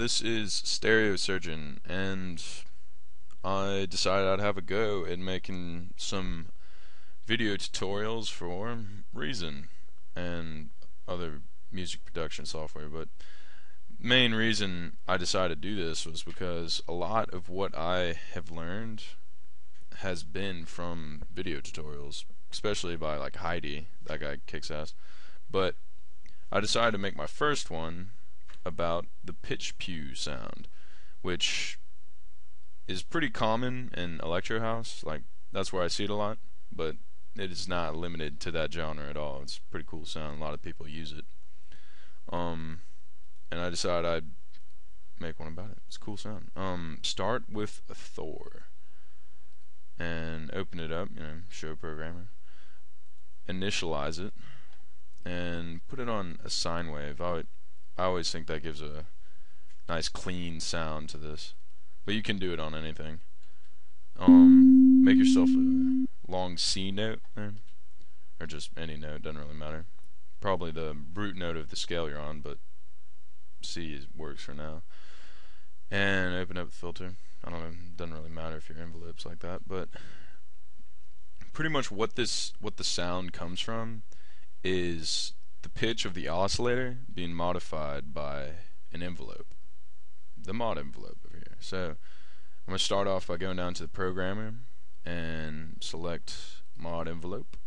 this is Stereo Surgeon, and I decided I'd have a go at making some video tutorials for Reason and other music production software. But main reason I decided to do this was because a lot of what I have learned has been from video tutorials, especially by like Heidi. That guy kicks ass. But I decided to make my first one about the pitch pew sound, which is pretty common in Electro house. Like, that's where I see it a lot, but it is not limited to that genre at all. It's a pretty cool sound. A lot of people use it. And I decided I'd make one about it. It's a cool sound. Start with a Thor and open it up, show programmer. Initialize it and put it on a sine wave. I always think that gives a nice clean sound to this, but you can do it on anything. Make yourself a long C note there, or just any note, doesn't really matter. Probably the root note of the scale you're on, but C works for now. And open up the filter. I don't know, doesn't really matter if your envelope's like that, but pretty much what the sound comes from is the pitch of the oscillator being modified by an envelope, the mod envelope over here. So I'm going to start off by going down to the programmer and select mod envelope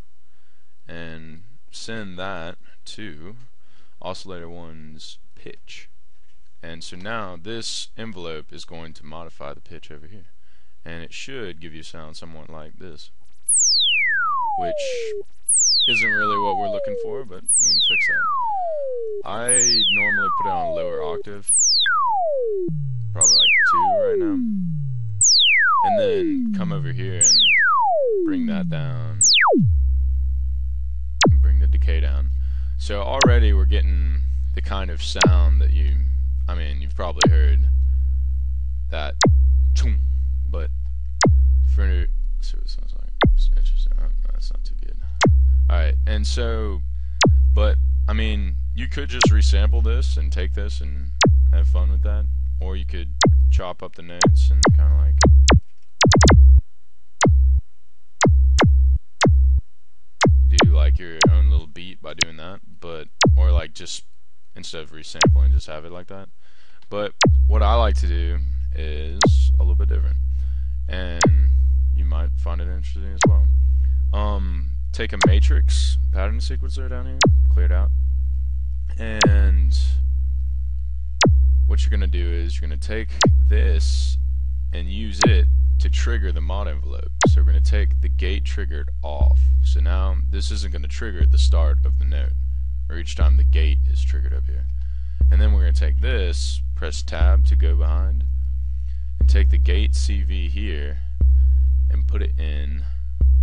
and send that to oscillator 1's pitch. And so now this envelope is going to modify the pitch over here, and it should give you sound somewhat like this, which isn't really what we're looking for, but we can fix that. I normally put it on a lower octave, probably like 2 right now, and then come over here and bring that down, and bring the decay down. So already we're getting the kind of sound that you've probably heard that, but for, see what it sounds like. It's interesting. Oh, no, that's not too good. Alright, and so, but you could just resample this and take this and have fun with that, or you could chop up the notes and kind of like do like your own little beat by doing that, but or like just instead of resampling, just have it like that. But what I like to do is a little bit different, and you might find it interesting as well. Take a matrix pattern sequencer down here, clear it out, and what you're going to do is you're going to take this and use it to trigger the mod envelope. So we're going to take the gate triggered off. So now this isn't going to trigger at the start of the note, or each time the gate is triggered up here. And then we're going to take this, press tab to go behind, and take the gate CV here and put it in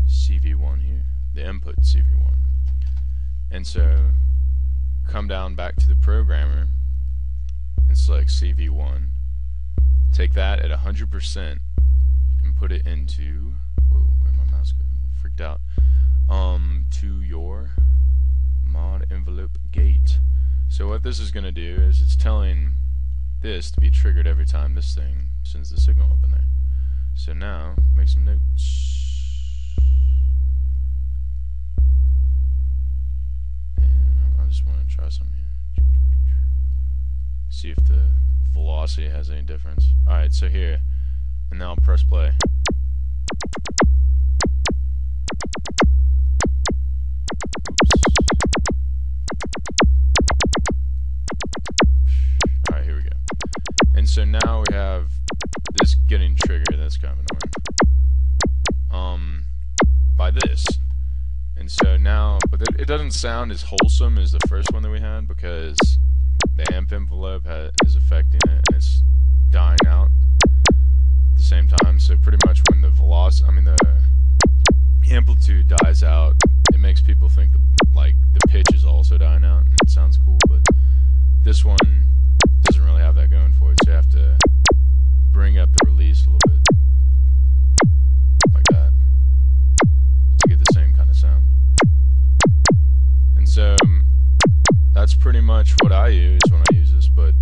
CV1 here, the input CV1. And so come down back to the programmer and select CV1, take that at 100% and put it into, whoa, where'd my mouse go? Freaked out. To your mod envelope gate. So what this is going to do is it's telling this to be triggered every time this thing sends the signal up in there. So now make some notes, and I just want to try some here, see if the velocity has any difference. Alright, so here, and now I'll press play. Alright, here we go. And so now we have this getting triggered. That's kind of annoying. By this. And so now, but it doesn't sound as wholesome as the first one that we had, because the amp envelope is affecting it, and it's dying out at the same time. So pretty much when the velocity, the amplitude dies out, it makes people think the pitch is also dying out, and it sounds cool. But this one doesn't really have that going for it, so you have to bring up the release a little bit, like that, to get the same kind of sound. And so that's pretty much what I use when I use this, but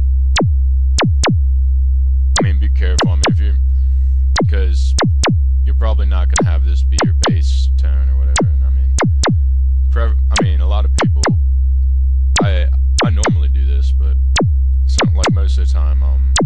time